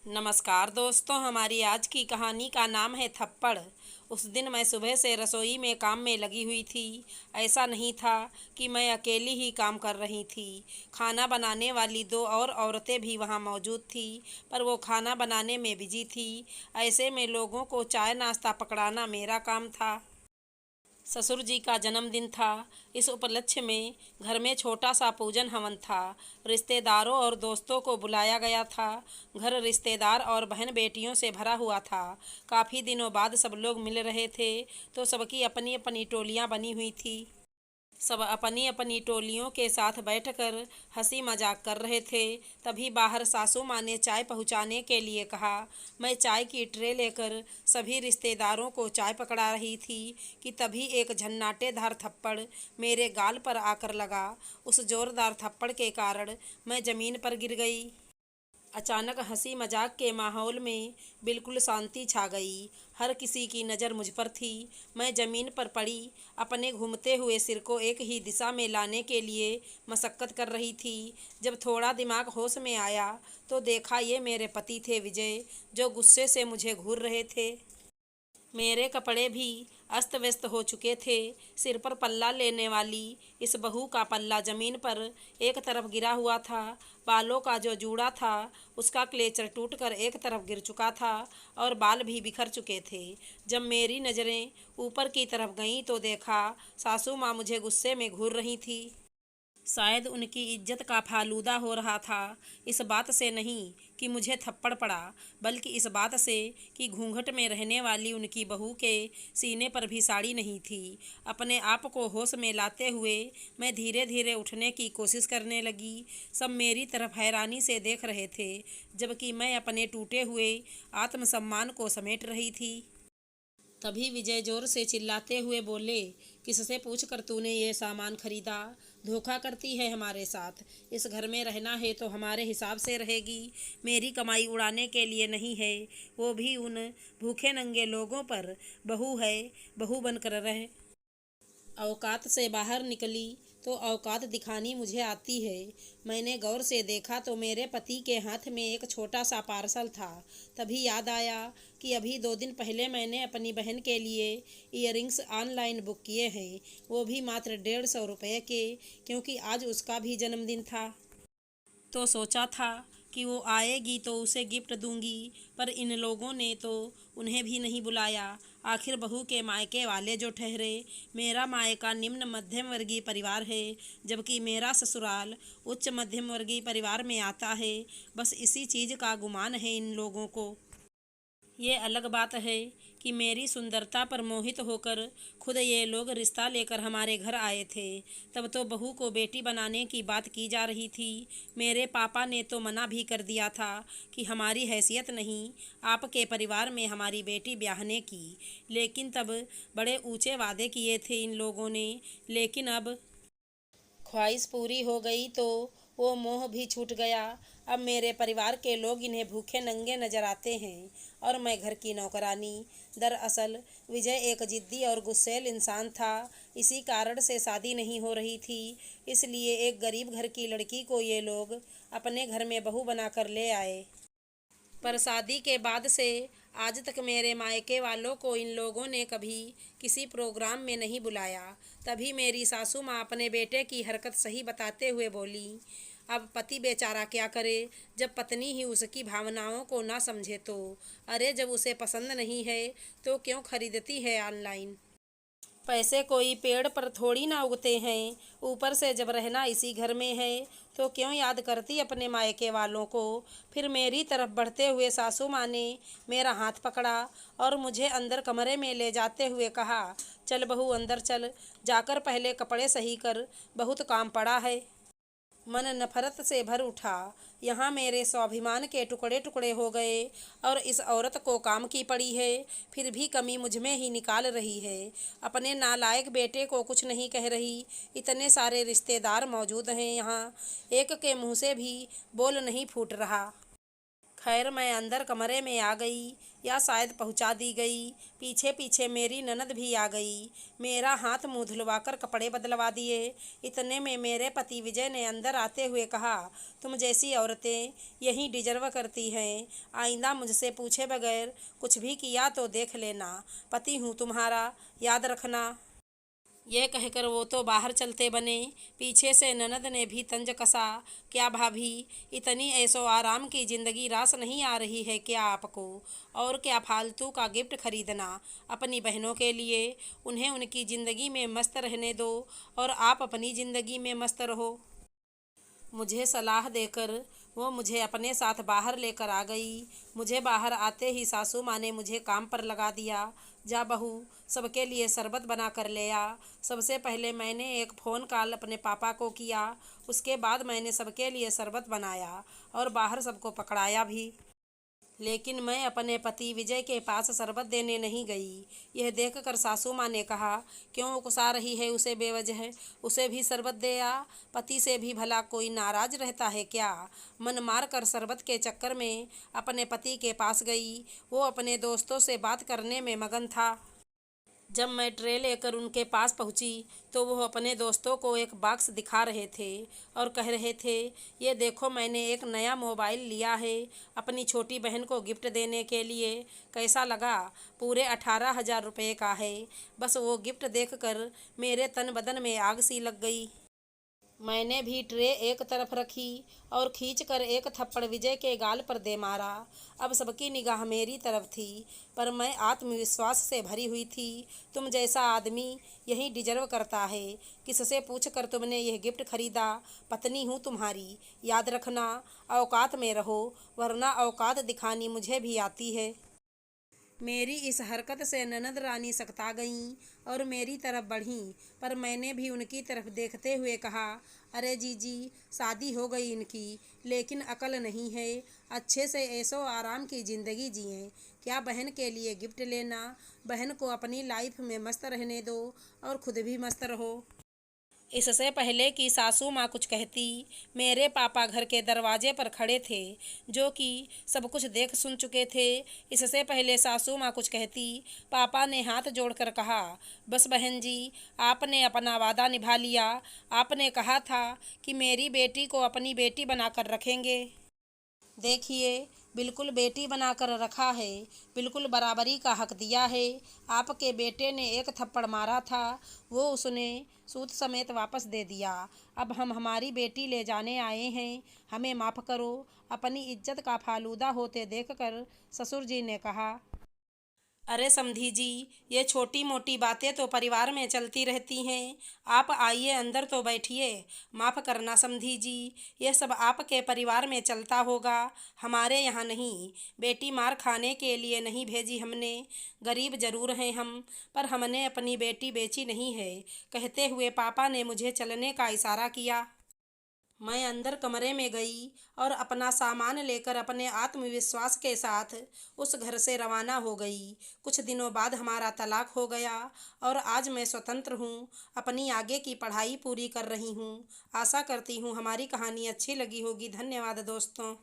नमस्कार दोस्तों, हमारी आज की कहानी का नाम है थप्पड़। उस दिन मैं सुबह से रसोई में काम में लगी हुई थी। ऐसा नहीं था कि मैं अकेली ही काम कर रही थी। खाना बनाने वाली दो और औरतें भी वहाँ मौजूद थी, पर वो खाना बनाने में बिजी थी। ऐसे में लोगों को चाय नाश्ता पकड़ाना मेरा काम था। ससुर जी का जन्मदिन था। इस उपलक्ष्य में घर में छोटा सा पूजन हवन था। रिश्तेदारों और दोस्तों को बुलाया गया था। घर रिश्तेदार और बहन बेटियों से भरा हुआ था। काफ़ी दिनों बाद सब लोग मिल रहे थे, तो सबकी अपनी अपनी टोलियां बनी हुई थी। सब अपनी अपनी टोलियों के साथ बैठकर हंसी मजाक कर रहे थे। तभी बाहर सासू माँ ने चाय पहुँचाने के लिए कहा। मैं चाय की ट्रे लेकर सभी रिश्तेदारों को चाय पकड़ा रही थी कि तभी एक झन्नाटेदार थप्पड़ मेरे गाल पर आकर लगा। उस जोरदार थप्पड़ के कारण मैं ज़मीन पर गिर गई। अचानक हंसी मजाक के माहौल में बिल्कुल शांति छा गई। हर किसी की नज़र मुझ पर थी। मैं ज़मीन पर पड़ी, अपने घूमते हुए सिर को एक ही दिशा में लाने के लिए मशक्क़त कर रही थी। जब थोड़ा दिमाग होश में आया तो देखा ये मेरे पति थे विजय, जो गुस्से से मुझे घूर रहे थे। मेरे कपड़े भी अस्त व्यस्त हो चुके थे। सिर पर पल्ला लेने वाली इस बहू का पल्ला जमीन पर एक तरफ गिरा हुआ था। बालों का जो जूड़ा था उसका क्लेचर टूटकर एक तरफ गिर चुका था और बाल भी बिखर चुके थे। जब मेरी नज़रें ऊपर की तरफ गईं तो देखा सासू माँ मुझे गुस्से में घूर रही थी। शायद उनकी इज्जत का फालूदा हो रहा था। इस बात से नहीं कि मुझे थप्पड़ पड़ा, बल्कि इस बात से कि घूंघट में रहने वाली उनकी बहू के सीने पर भी साड़ी नहीं थी। अपने आप को होश में लाते हुए मैं धीरे धीरे उठने की कोशिश करने लगी। सब मेरी तरफ हैरानी से देख रहे थे, जबकि मैं अपने टूटे हुए आत्मसम्मान को समेट रही थी। तभी विजय जोर से चिल्लाते हुए बोले, किससे पूछकर तूने ये सामान खरीदा? धोखा करती है हमारे साथ। इस घर में रहना है तो हमारे हिसाब से रहेगी। मेरी कमाई उड़ाने के लिए नहीं है, वो भी उन भूखे नंगे लोगों पर। बहू है, बहू बनकर रह। औकात से बाहर निकली तो औकात दिखानी मुझे आती है। मैंने गौर से देखा तो मेरे पति के हाथ में एक छोटा सा पार्सल था। तभी याद आया कि अभी 2 दिन पहले मैंने अपनी बहन के लिए ईयरिंग्स ऑनलाइन बुक किए हैं, वो भी मात्र 150 रुपये के, क्योंकि आज उसका भी जन्मदिन था। तो सोचा था कि वो आएगी तो उसे गिफ्ट दूंगी, पर इन लोगों ने तो उन्हें भी नहीं बुलाया। आखिर बहू के मायके वाले जो ठहरे। मेरा मायका निम्न मध्यम वर्गीय परिवार है, जबकि मेरा ससुराल उच्च मध्यम वर्गीय परिवार में आता है। बस इसी चीज़ का गुमान है इन लोगों को। ये अलग बात है कि मेरी सुंदरता पर मोहित होकर खुद ये लोग रिश्ता लेकर हमारे घर आए थे। तब तो बहू को बेटी बनाने की बात की जा रही थी। मेरे पापा ने तो मना भी कर दिया था कि हमारी हैसियत नहीं आपके परिवार में हमारी बेटी ब्याहने की। लेकिन तब बड़े ऊंचे वादे किए थे इन लोगों ने। लेकिन अब ख्वाहिश पूरी हो गई तो वो मोह भी छूट गया। अब मेरे परिवार के लोग इन्हें भूखे नंगे नजर आते हैं और मैं घर की नौकरानी। दरअसल विजय एक जिद्दी और गुस्सैल इंसान था। इसी कारण से शादी नहीं हो रही थी। इसलिए एक गरीब घर की लड़की को ये लोग अपने घर में बहू बनाकर ले आए। पर शादी के बाद से आज तक मेरे मायके वालों को इन लोगों ने कभी किसी प्रोग्राम में नहीं बुलाया। तभी मेरी सासू माँ अपने बेटे की हरकत सही बताते हुए बोली, अब पति बेचारा क्या करे जब पत्नी ही उसकी भावनाओं को ना समझे तो। अरे जब उसे पसंद नहीं है तो क्यों खरीदती है ऑनलाइन? पैसे कोई पेड़ पर थोड़ी ना उगते हैं। ऊपर से जब रहना इसी घर में है तो क्यों याद करती अपने मायके वालों को। फिर मेरी तरफ बढ़ते हुए सासू माँ ने मेरा हाथ पकड़ा और मुझे अंदर कमरे में ले जाते हुए कहा, चल बहू अंदर चल, जाकर पहले कपड़े सही कर, बहुत काम पड़ा है। मन नफरत से भर उठा। यहाँ मेरे स्वाभिमान के टुकड़े टुकड़े हो गए और इस औरत को काम की पड़ी है, फिर भी कमी मुझ में ही निकाल रही है। अपने नालायक बेटे को कुछ नहीं कह रही। इतने सारे रिश्तेदार मौजूद हैं यहाँ, एक के मुंह से भी बोल नहीं फूट रहा। खैर मैं अंदर कमरे में आ गई, या शायद पहुंचा दी गई। पीछे पीछे मेरी ननद भी आ गई, मेरा हाथ मुंह धुलवाकर कपड़े बदलवा दिए। इतने में मेरे पति विजय ने अंदर आते हुए कहा, तुम जैसी औरतें यही डिजर्व करती हैं। आइंदा मुझसे पूछे बगैर कुछ भी किया तो देख लेना, पति हूँ तुम्हारा, याद रखना। यह कहकर वो तो बाहर चलते बने। पीछे से ननद ने भी तंज कसा, क्या भाभी, इतनी ऐशो आराम की ज़िंदगी रास नहीं आ रही है क्या आपको? और क्या फालतू का गिफ्ट खरीदना अपनी बहनों के लिए? उन्हें उनकी ज़िंदगी में मस्त रहने दो और आप अपनी ज़िंदगी में मस्त रहो। मुझे सलाह देकर वो मुझे अपने साथ बाहर लेकर आ गई। मुझे बाहर आते ही सासू माँ ने मुझे काम पर लगा दिया। जा बहू, सबके लिए शरबत बना कर ले आ। सबसे पहले मैंने एक फ़ोन कॉल अपने पापा को किया, उसके बाद मैंने सबके लिए शरबत बनाया और बाहर सबको पकड़ाया भी। लेकिन मैं अपने पति विजय के पास शरबत देने नहीं गई। यह देखकर सासू माँ ने कहा, क्यों उकसा रही है उसे बेवजह, उसे भी शरबत दे आ। पति से भी भला कोई नाराज रहता है क्या? मन मार कर शरबत के चक्कर में अपने पति के पास गई। वो अपने दोस्तों से बात करने में मगन था। जब मैं ट्रे लेकर उनके पास पहुंची तो वो अपने दोस्तों को एक बॉक्स दिखा रहे थे और कह रहे थे, ये देखो मैंने एक नया मोबाइल लिया है अपनी छोटी बहन को गिफ्ट देने के लिए, कैसा लगा? पूरे 18,000 रुपये का है। बस वो गिफ्ट देखकर मेरे तन बदन में आग सी लग गई। मैंने भी ट्रे एक तरफ रखी और खींचकर एक थप्पड़ विजय के गाल पर दे मारा। अब सबकी निगाह मेरी तरफ थी, पर मैं आत्मविश्वास से भरी हुई थी। तुम जैसा आदमी यही डिजर्व करता है। किससे पूछकर तुमने यह गिफ्ट खरीदा? पत्नी हूँ तुम्हारी, याद रखना। औकात में रहो, वरना औकात दिखानी मुझे भी आती है। मेरी इस हरकत से ननद रानी सकता गईं और मेरी तरफ बढ़ीं, पर मैंने भी उनकी तरफ देखते हुए कहा, अरे जीजी, शादी हो गई इनकी, लेकिन अकल नहीं है। अच्छे से ऐशो आराम की ज़िंदगी जिएं। क्या बहन के लिए गिफ्ट लेना? बहन को अपनी लाइफ में मस्त रहने दो और खुद भी मस्त रहो। इससे पहले कि सासू माँ कुछ कहती, मेरे पापा घर के दरवाजे पर खड़े थे, जो कि सब कुछ देख सुन चुके थे। इससे पहले सासू माँ कुछ कहती, पापा ने हाथ जोड़कर कहा, बस बहन जी, आपने अपना वादा निभा लिया। आपने कहा था कि मेरी बेटी को अपनी बेटी बनाकर रखेंगे। देखिए, बिल्कुल बेटी बनाकर रखा है, बिल्कुल बराबरी का हक दिया है। आपके बेटे ने एक थप्पड़ मारा था, वो उसने सूद समेत वापस दे दिया। अब हम हमारी बेटी ले जाने आए हैं, हमें माफ़ करो। अपनी इज्जत का फालूदा होते देखकर ससुर जी ने कहा, अरे समधी जी, ये छोटी मोटी बातें तो परिवार में चलती रहती हैं। आप आइए अंदर तो बैठिए। माफ़ करना समधी जी, यह सब आपके परिवार में चलता होगा, हमारे यहाँ नहीं। बेटी मार खाने के लिए नहीं भेजी हमने। गरीब जरूर हैं हम, पर हमने अपनी बेटी बेची नहीं है। कहते हुए पापा ने मुझे चलने का इशारा किया। मैं अंदर कमरे में गई और अपना सामान लेकर अपने आत्मविश्वास के साथ उस घर से रवाना हो गई। कुछ दिनों बाद हमारा तलाक हो गया और आज मैं स्वतंत्र हूँ, अपनी आगे की पढ़ाई पूरी कर रही हूँ। आशा करती हूँ हमारी कहानी अच्छी लगी होगी। धन्यवाद दोस्तों।